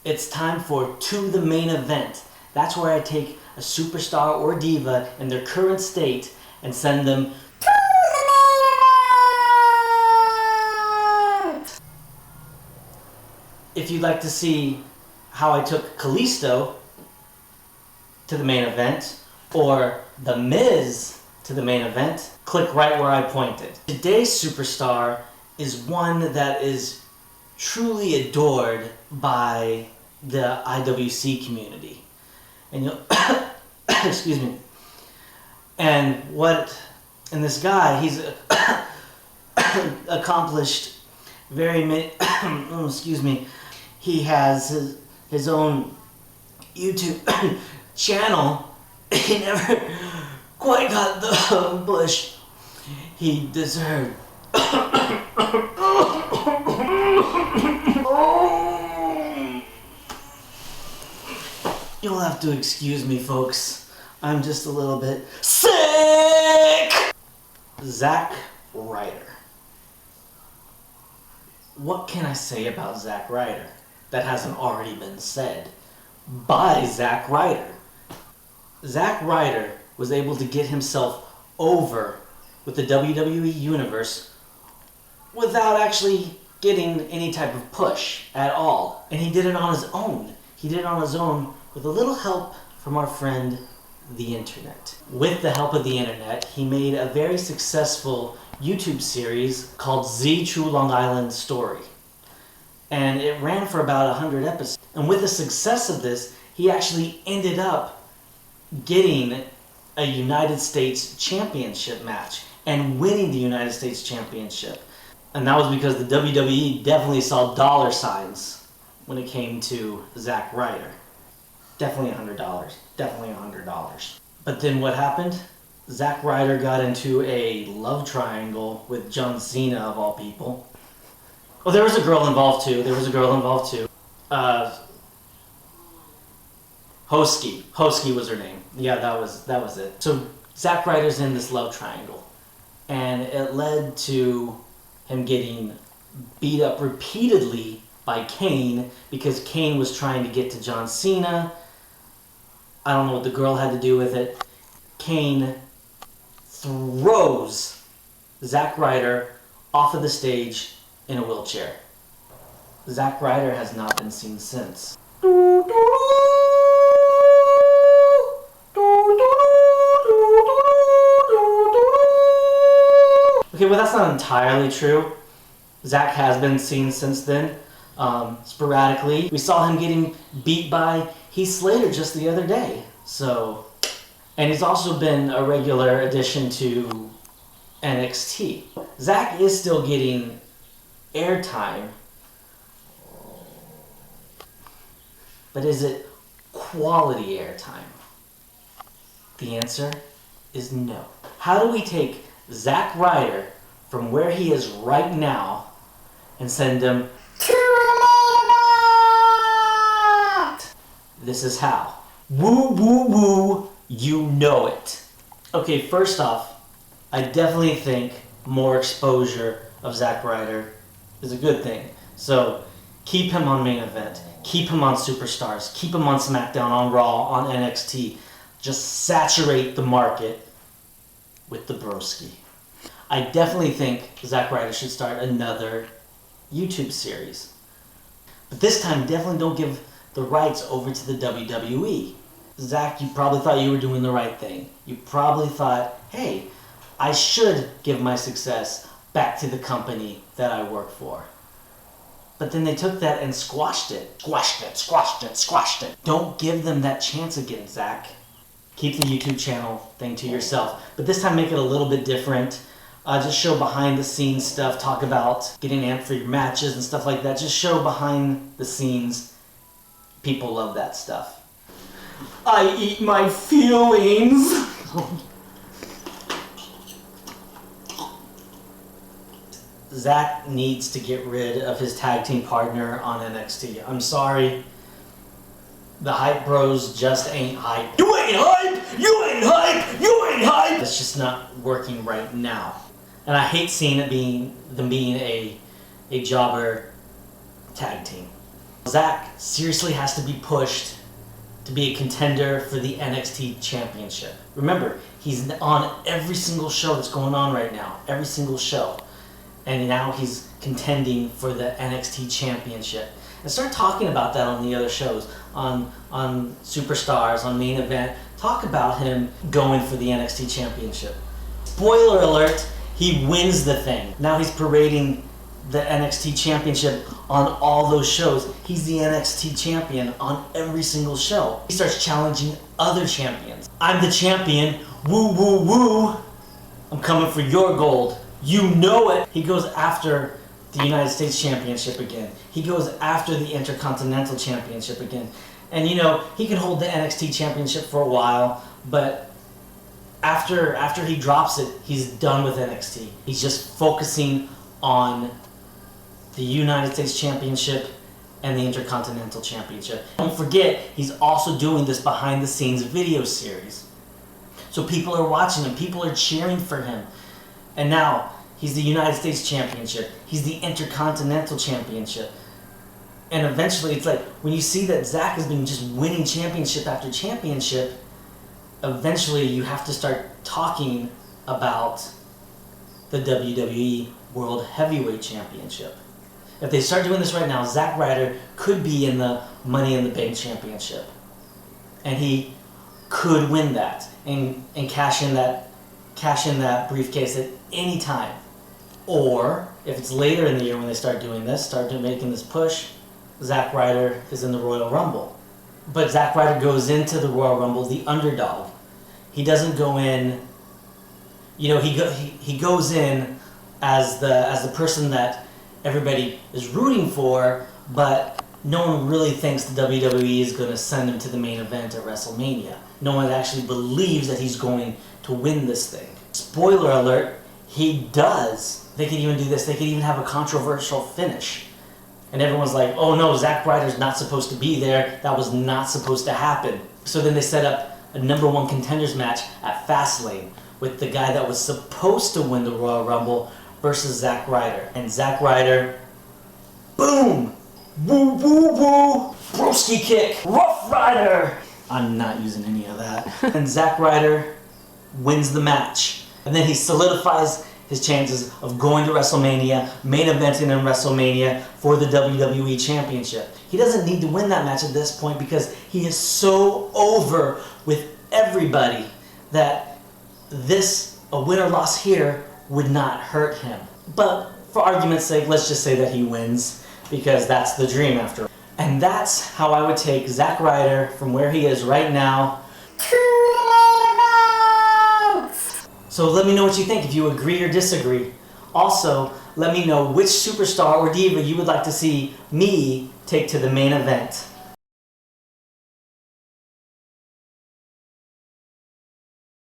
It's time for To the Main Event. That's where I take a superstar or diva in their current state and send them to the main event. If you'd like to see how I took Kalisto to the main event, or The Miz to the main event, click right where I pointed. Today's superstar is one that is truly adored by the IWC community. And you'll excuse me. And this guy, he's accomplished very many excuse me. He has his own YouTube channel. He never quite got the push he deserved. You'll have to excuse me, folks. I'm just a little bit sick! Zack Ryder. What can I say about Zack Ryder that hasn't already been said by Zack Ryder? Zack Ryder was able to get himself over with the WWE Universe without actually getting any type of push at all. And he did it on his own. He did it on his own with a little help from our friend, the internet. With the help of the internet, he made a very successful YouTube series called Z True Long Island Story. And it ran for about 100 episodes. And with the success of this, he actually ended up getting a United States Championship match and winning the United States Championship. And that was because the WWE definitely saw dollar signs when it came to Zack Ryder. Definitely $100. Definitely $100. But then what happened? Zack Ryder got into a love triangle with John Cena, of all people. Oh, there was a girl involved too. Hosky was her name. Yeah, that was it. So Zack Ryder's in this love triangle, and it led to him getting beat up repeatedly by Kane because Kane was trying to get to John Cena. I don't know what the girl had to do with it. Kane throws Zack Ryder off of the stage in a wheelchair. Zack Ryder has not been seen since. Okay, well that's not entirely true. Zack has been seen since then, sporadically. We saw him getting beat by Heath Slater just the other day. And he's also been a regular addition to NXT. Zack is still getting airtime, but is it quality airtime? The answer is no. How do we take Zack Ryder from where he is right now and send him to the main event? This is how. Woo, woo, woo, you know it. Okay, first off, I definitely think more exposure of Zack Ryder is a good thing. So keep him on main event, keep him on Superstars, keep him on SmackDown, on Raw, on NXT. Just saturate the market with the broski. I definitely think Zack Ryder should start another YouTube series. But this time, definitely don't give the rights over to the WWE. Zack, you probably thought you were doing the right thing. You probably thought, hey, I should give my success back to the company that I work for. But then they took that and squashed it. Squashed it. Don't give them that chance again, Zack. Keep the YouTube channel thing to yourself. But this time make it a little bit different. Just show behind the scenes stuff. Talk about getting amped for your matches and stuff like that. Just show behind the scenes. People love that stuff. I eat my feelings. Zack needs to get rid of his tag team partner on NXT. I'm sorry. The hype bros just ain't hype. You ain't hype! You ain't hype! You ain't hype! It's just not working right now. And I hate seeing them being a jobber tag team. Zack seriously has to be pushed to be a contender for the NXT Championship. Remember, he's on every single show that's going on right now, every single show. And now he's contending for the NXT Championship. And start talking about that on the other shows, on Superstars, on Main Event. Talk about him going for the NXT Championship. Spoiler alert, he wins the thing. Now he's parading the NXT Championship on all those shows. He's the NXT champion on every single show. He starts challenging other champions. I'm the champion, woo woo woo. I'm coming for your gold. You know it. He goes after the United States Championship again. He goes after the Intercontinental Championship again. And you know, he can hold the NXT Championship for a while, but after he drops it, he's done with NXT. He's just focusing on the United States Championship and the Intercontinental Championship. Don't forget, he's also doing this behind the scenes video series. So people are watching him, people are cheering for him. And now, he's the United States Championship, he's the Intercontinental Championship. And eventually, it's like, when you see that Zack has been just winning championship after championship, eventually you have to start talking about the WWE World Heavyweight Championship. If they start doing this right now, Zack Ryder could be in the Money in the Bank Championship. And he could win that and cash in that briefcase at any time. Or, if it's later in the year when they start doing this, start making this push, Zack Ryder is in the Royal Rumble. But Zack Ryder goes into the Royal Rumble the underdog. He doesn't go in, you know, he goes in as the person that everybody is rooting for, but no one really thinks the WWE is going to send him to the main event at WrestleMania. No one actually believes that he's going to win this thing. Spoiler alert, he does. They could even do this. They could even have a controversial finish. And everyone's like, oh no, Zack Ryder's not supposed to be there. That was not supposed to happen. So then they set up a #1 contenders match at Fastlane with the guy that was supposed to win the Royal Rumble versus Zack Ryder. And Zack Ryder, boom! Woo woo woo! Broski kick! Rough Rider! I'm not using any of that. And Zack Ryder wins the match. And then he solidifies his chances of going to WrestleMania, main eventing in WrestleMania for the WWE Championship. He doesn't need to win that match at this point because he is so over with everybody that a win or loss here would not hurt him. But for argument's sake, let's just say that he wins because that's the dream after all. And that's how I would take Zack Ryder from where he is right now to the main event. So let me know what you think, if you agree or disagree. Also, let me know which superstar or diva you would like to see me take to the main event.